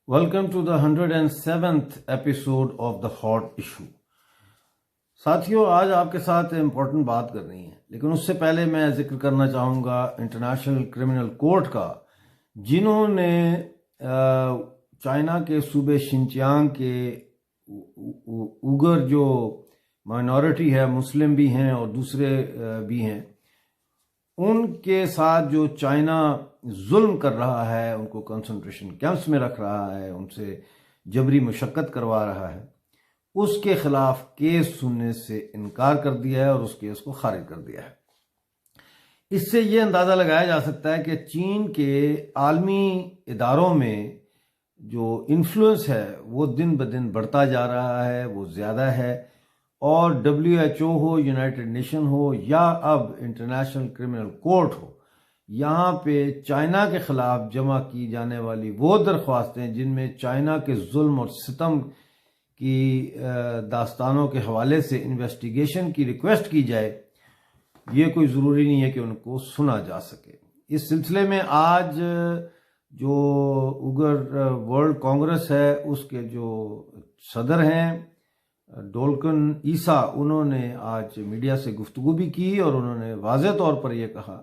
Welcome to the 107th episode of the hot issue. साथियों, आज आपके साथ इम्पोर्टेंट बात करनी है, लेकिन उससे पहले मैं जिक्र करना चाहूँगा इंटरनेशनल क्रिमिनल कोर्ट का, जिन्होंने चाइना के सूबे शिनजियांग के उगर जो माइनॉरिटी है, मुस्लिम भी हैं और दूसरे भी हैं, उनके साथ जो चाइना जुल्म कर रहा है, उनको कंसंट्रेशन कैंप्स में रख रहा है, उनसे जबरी मुशक्कत करवा रहा है, उसके खिलाफ केस सुनने से इनकार कर दिया है और उस केस को खारिज कर दिया है। इससे ये अंदाज़ा लगाया जा सकता है कि चीन के आलमी इदारों में जो इन्फ्लुएंस है वो दिन ब दिन बढ़ता जा रहा है, वो ज़्यादा है। और WHO हो, यूनाइटेड नेशन हो या अब इंटरनेशनल क्रिमिनल कोर्ट हो, यहाँ पे चाइना के खिलाफ जमा की जाने वाली वो दरख्वास्तें जिनमें चाइना के जुल्म और सितम की दास्तानों के हवाले से इन्वेस्टिगेशन की रिक्वेस्ट की जाए, ये कोई ज़रूरी नहीं है कि उनको सुना जा सके। इस सिलसिले में आज जो उगर वर्ल्ड कांग्रेस है, उसके जो सदर हैं डोल्कन ईसा, उन्होंने आज मीडिया से गुफ्तगू भी की और उन्होंने वाज़ेह तौर पर यह कहा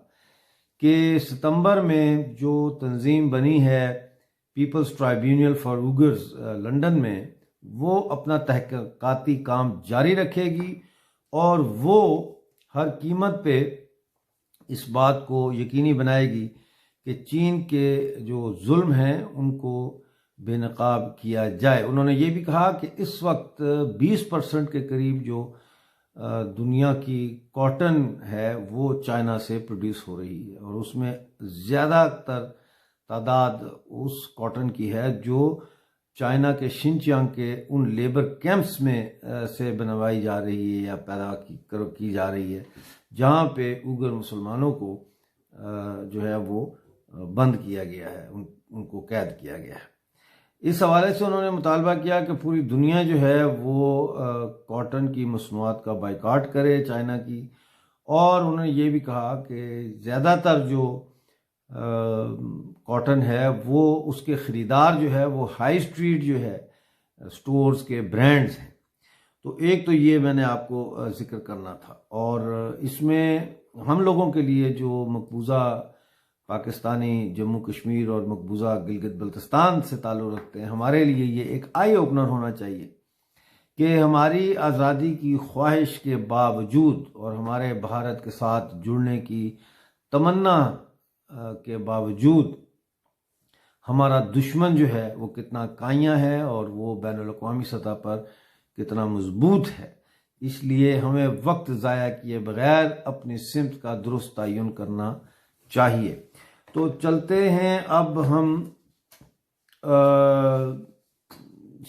कि सितंबर में जो तंजीम बनी है पीपल्स ट्राइब्यूनल फॉर उगर्स लंदन में, वो अपना तहकीकाती काम जारी रखेगी और वो हर कीमत पे इस बात को यकीनी बनाएगी कि चीन के जो जुल्म हैं उनको बेनकाब किया जाए। उन्होंने ये भी कहा कि इस वक्त 20% के करीब जो दुनिया की कॉटन है वो चाइना से प्रोड्यूस हो रही है और उसमें ज़्यादातर तादाद उस कॉटन की है जो चाइना के शिनजियांग के उन लेबर कैंप्स में से बनवाई जा रही है या पैदा की जा रही है, जहाँ पे उगर मुसलमानों को जो है वो बंद किया गया है, उनको कैद किया गया है। इस हवाले से उन्होंने मुतालबा किया कि पूरी दुनिया जो है वो कॉटन की मसनूआत का बाइकाट करे चाइना की, और उन्होंने ये भी कहा कि ज़्यादातर जो कॉटन है वो उसके ख़रीदार जो है वो हाई स्ट्रीट जो है स्टोर्स के ब्रांड्स हैं। तो एक तो ये मैंने आपको जिक्र करना था, और इसमें हम लोगों के लिए जो मकबूजा पाकिस्तानी जम्मू कश्मीर और मकबूजा गिलगित बल्तिस्तान से ताल्लुक़ रखते हैं, हमारे लिए ये एक आई ओपनर होना चाहिए कि हमारी आज़ादी की ख्वाहिश के बावजूद और हमारे भारत के साथ जुड़ने की तमन्ना के बावजूद हमारा दुश्मन जो है वो कितना काया है और वो बैनुल अक़वामी सतह पर कितना मजबूत है। इसलिए हमें वक्त ज़ाया किए बगैर अपनी सिमत का दुरुस्त तयन करना चाहिए। तो चलते हैं अब हम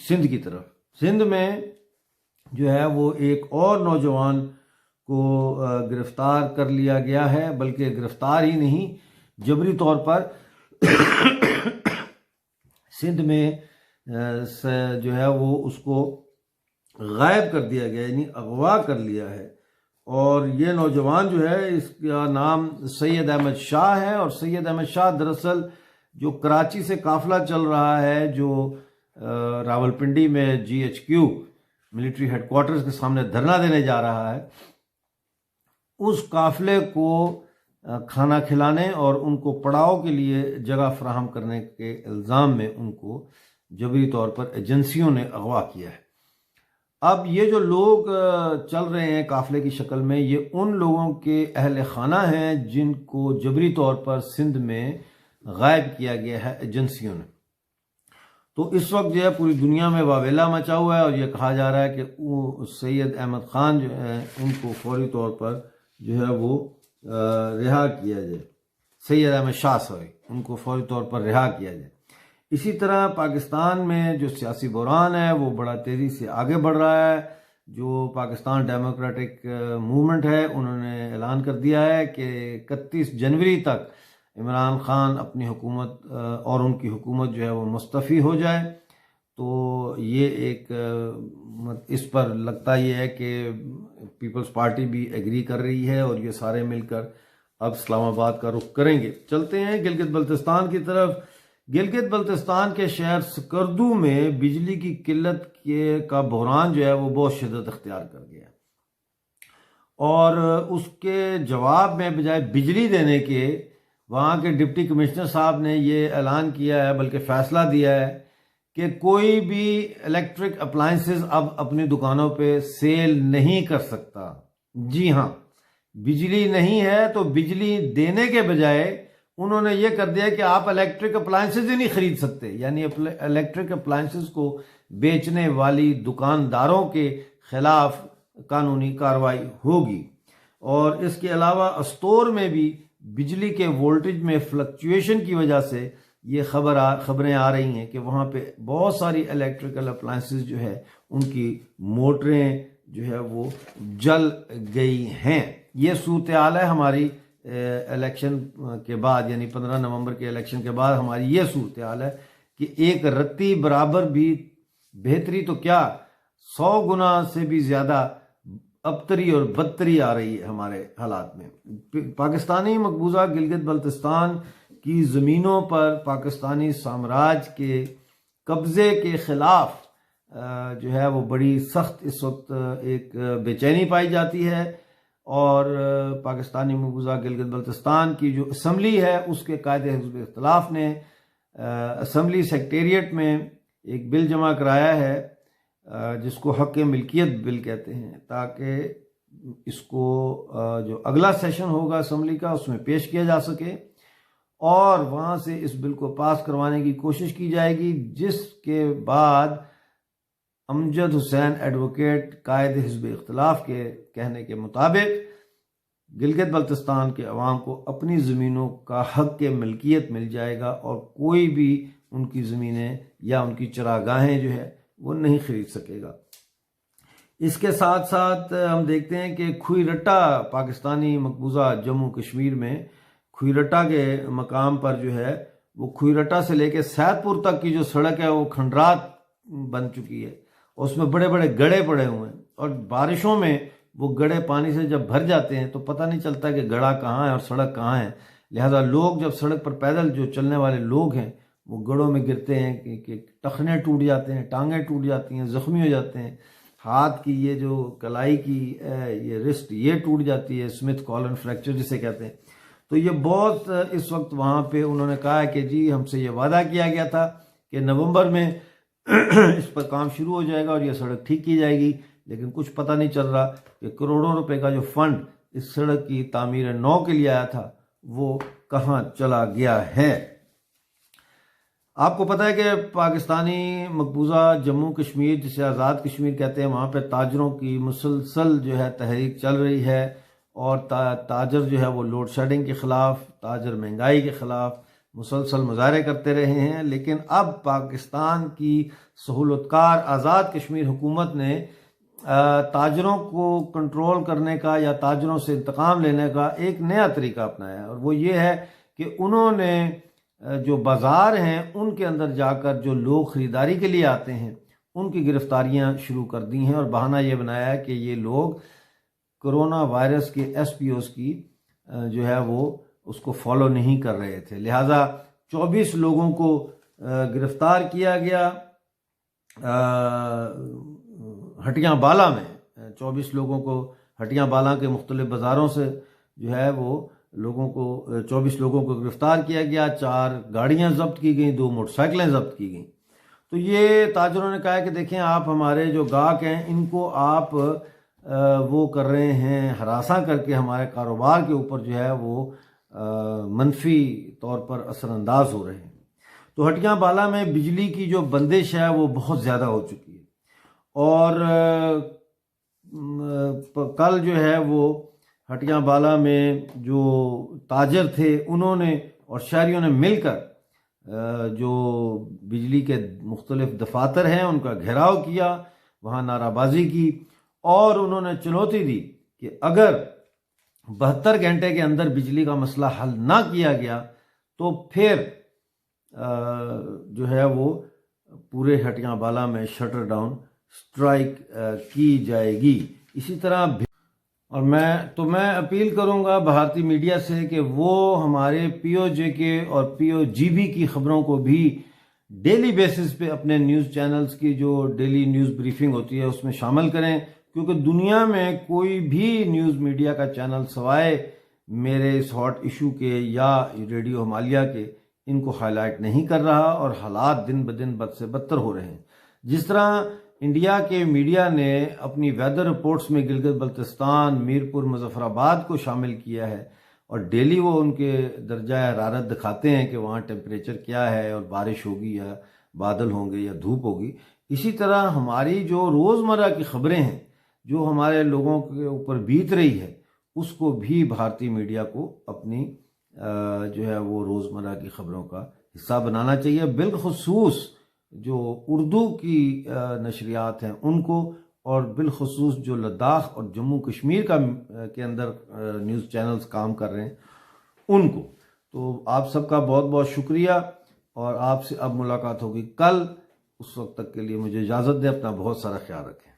सिंध की तरफ। सिंध में जो है वो एक और नौजवान को गिरफ्तार कर लिया गया है, बल्कि गिरफ्तार ही नहीं, जबरी तौर पर सिंध में जो है वो उसको गायब कर दिया गया, यानी अगवा कर लिया है। और ये नौजवान जो है, इसका नाम सैयद अहमद शाह है, और सैयद अहमद शाह दरअसल जो कराची से काफ़िला चल रहा है, जो रावलपिंडी में GHQ मिलिट्री हेडक्वार्टर्स के सामने धरना देने जा रहा है, उस काफ़िले को खाना खिलाने और उनको पड़ाव के लिए जगह फराहम करने के इल्ज़ाम में उनको जबरी तौर पर एजेंसियों ने अगवा किया है। अब ये जो लोग चल रहे हैं काफ़िले की शक्ल में, ये उन लोगों के अहल खाना हैं जिनको जबरी तौर पर सिंध में गायब किया गया है एजेंसियों ने। तो इस वक्त जो है पूरी दुनिया में वावेला मचा हुआ है और ये कहा जा रहा है कि सैयद अहमद ख़ान जो है उनको फौरी तौर पर जो है वो रिहा किया जाए, सैयद अहमद शाह उनको फौरी तौर पर रिहा किया जाए। इसी तरह पाकिस्तान में जो सियासी बहरान है वो बड़ा तेज़ी से आगे बढ़ रहा है। जो पाकिस्तान डेमोक्रेटिक मूवमेंट है, उन्होंने ऐलान कर दिया है कि 31 जनवरी तक इमरान ख़ान अपनी हुकूमत और उनकी हुकूमत जो है वो मुस्तफ़ी हो जाए। तो ये एक इस पर लगता ये है कि पीपल्स पार्टी भी एग्री कर रही है और ये सारे मिलकर अब इस्लामाबाद का रुख करेंगे। चलते हैं गिलगित बल्तिस्तान की तरफ गिलगित बल्तिस्तान के शहर सकर्दू में बिजली की किल्लत का बहरान जो है वो बहुत शिद्दत अख्तियार कर गया और उसके जवाब में बजाय बिजली देने के वहाँ के डिप्टी कमिश्नर साहब ने ये ऐलान किया है, बल्कि फैसला दिया है कि कोई भी इलेक्ट्रिक अप्लायंसेस अब अपनी दुकानों पे सेल नहीं कर सकता। जी हाँ, बिजली नहीं है तो बिजली देने के बजाय उन्होंने ये कर दिया कि आप इलेक्ट्रिक अप्लायंसेस ही नहीं खरीद सकते, यानी इलेक्ट्रिक अप्लायंसेस को बेचने वाली दुकानदारों के खिलाफ कानूनी कार्रवाई होगी। और इसके अलावा स्टोर में भी बिजली के वोल्टेज में फ्लक्चुएशन की वजह से ये खबरें आ रही हैं कि वहाँ पे बहुत सारी इलेक्ट्रिकल अप्लायंसेस जो है उनकी मोटरें जो है वो जल गई हैं। ये सूरत हाल है हमारी इलेक्शन के बाद, यानी 15 नवंबर के इलेक्शन के बाद हमारी ये सूरत हाल है कि एक रत्ती बराबर भी बेहतरी तो क्या 100 गुना से भी ज़्यादा अबतरी और बदतरी आ रही है हमारे हालात में। पाकिस्तानी मकबूजा गिलगित बल्तिस्तान की ज़मीनों पर पाकिस्तानी साम्राज्य के कब्ज़े के ख़िलाफ़ जो है वो बड़ी सख्त इस वक्त एक बेचैनी पाई जाती है और पाकिस्तानी मकबूजा गिलगित बल्तिस्तान की जो असम्बली है उसके कायदे हिज़्ब इख्तिलाफ ने असम्बली सेक्रेटेरिएट में एक बिल जमा कराया है जिसको हक़ मिल्कियत बिल कहते हैं, ताकि इसको जो अगला सेशन होगा असम्बली का उसमें पेश किया जा सके और वहाँ से इस बिल को पास करवाने की कोशिश की जाएगी, जिसके बाद अमजद हुसैन एडवोकेट कायदे हिज़्ब इख्तिलाफ के कहने के मुताबिक गिलगित बल्तिस्तान के अवाम को अपनी ज़मीनों का हक़ मिल्कियत मिल जाएगा और कोई भी उनकी ज़मीनें या उनकी चरागाहें जो है वो नहीं खरीद सकेगा। इसके साथ साथ हम देखते हैं कि खुईरट्टा पाकिस्तानी मकबूजा जम्मू कश्मीर में खुईरट्टा के मकाम पर जो है वो खुईरट्टा से लेकर सैदपुर तक की जो सड़क है वो खंडरात बन चुकी है, उसमें बड़े बड़े गड्ढे पड़े हुए हैं और बारिशों में वो गड्ढे पानी से जब भर जाते हैं तो पता नहीं चलता कि गड्ढा कहाँ है और सड़क कहाँ है। लिहाजा लोग जब सड़क पर पैदल जो चलने वाले लोग हैं वो गड्ढों में गिरते हैं कि टखने टूट जाते हैं, टांगें टूट जाती हैं, ज़ख्मी हो जाते हैं, हाथ की ये जो कलाई की ये रिस्ट ये टूट जाती है, स्मिथ कॉलन फ्रैक्चर जिसे कहते हैं। तो ये बहुत इस वक्त वहाँ पे उन्होंने कहा है कि जी हमसे ये वादा किया गया था कि नवंबर में इस पर काम शुरू हो जाएगा और ये सड़क ठीक की जाएगी, लेकिन कुछ पता नहीं चल रहा कि करोड़ों रुपए का जो फंड इस सड़क की तामीर नौ के लिए आया था वो कहाँ चला गया है। आपको पता है कि पाकिस्तानी मकबूजा जम्मू कश्मीर जिसे आज़ाद कश्मीर कहते हैं वहाँ पे ताजरों की मुसलसल जो है तहरीक चल रही है और ताजर जो है वो लोड शेडिंग के ख़िलाफ़, ताजर महंगाई के ख़िलाफ़ मुसलसल मुजाहरे करते रहे हैं। लेकिन अब पाकिस्तान की सहूलतकार आज़ाद कश्मीर हुकूमत ने ताजरों को कंट्रोल करने का या ताजरों से इंतकाम लेने का एक नया तरीका अपनाया है और वो ये है कि उन्होंने जो बाज़ार हैं उनके अंदर जाकर जो लोग ख़रीदारी के लिए आते हैं उनकी गिरफ्तारियां शुरू कर दी हैं और बहाना ये बनाया है कि ये लोग कोरोना वायरस के SPOs की जो है वो उसको फॉलो नहीं कर रहे थे। लिहाजा 24 लोगों को गिरफ्तार किया गया हटियां बाला में। 24 लोगों को हटियां बाला के मुख्तलिफ बाज़ारों से जो है वो 24 लोगों को गिरफ्तार किया गया, 4 गाड़ियां जब्त की गई, 2 मोटरसाइकिलें जब्त की गई। तो ये ताजरों ने कहा कि देखें आप हमारे जो गाहक हैं इनको आप वो कर रहे हैं, हरासा करके हमारे कारोबार के ऊपर जो है वो मनफी तौर पर असरअंदाज हो रहे हैं। तो हटियां बाला में बिजली की जो बंदिश है वो बहुत ज़्यादा हो चुकी है और कल जो है वो हटियां बाला में जो ताजर थे उन्होंने और शहरियों ने मिलकर जो बिजली के मुख्तलिफ दफातर हैं उनका घेराव किया, वहाँ नाराबाजी की और उन्होंने चुनौती दी कि अगर 72 घंटे के अंदर बिजली का मसला हल ना किया गया तो फिर जो है वो पूरे हटियां बाला में शटर डाउन स्ट्राइक की जाएगी। इसी तरह और मैं अपील करूंगा भारतीय मीडिया से कि वो हमारे POJK और POGB की खबरों को भी डेली बेसिस पे अपने न्यूज़ चैनल्स की जो डेली न्यूज़ ब्रीफिंग होती है उसमें शामिल करें, क्योंकि दुनिया में कोई भी न्यूज़ मीडिया का चैनल सिवाय मेरे इस हॉट इशू के या रेडियो हिमालय के इनको हाईलाइट नहीं कर रहा, और हालात दिन ब दिन बद से बदतर हो रहे हैं। जिस तरह इंडिया के मीडिया ने अपनी वेदर रिपोर्ट्स में गिलगित बल्तिस्तान, मीरपुर, मुजफ्फराबाद को शामिल किया है और डेली वो उनके दर्जा हरारत दिखाते हैं कि वहाँ टेम्परेचर क्या है और बारिश होगी या बादल होंगे या धूप होगी, इसी तरह हमारी जो रोज़मर्रा की खबरें हैं जो हमारे लोगों के ऊपर बीत रही है उसको भी भारतीय मीडिया को अपनी जो है वो रोज़मर्रा की खबरों का हिस्सा बनाना चाहिए। बिलखुसूस जो उर्दू की नशरियात हैं उनको, और बिलखुसूस जो लद्दाख और जम्मू कश्मीर के अंदर न्यूज़ चैनल्स काम कर रहे हैं उनको। तो आप सबका बहुत बहुत शुक्रिया, और आपसे अब मुलाकात होगी कल। उस वक्त तक के लिए मुझे इजाज़त दें। अपना बहुत सारा ख्याल रखें।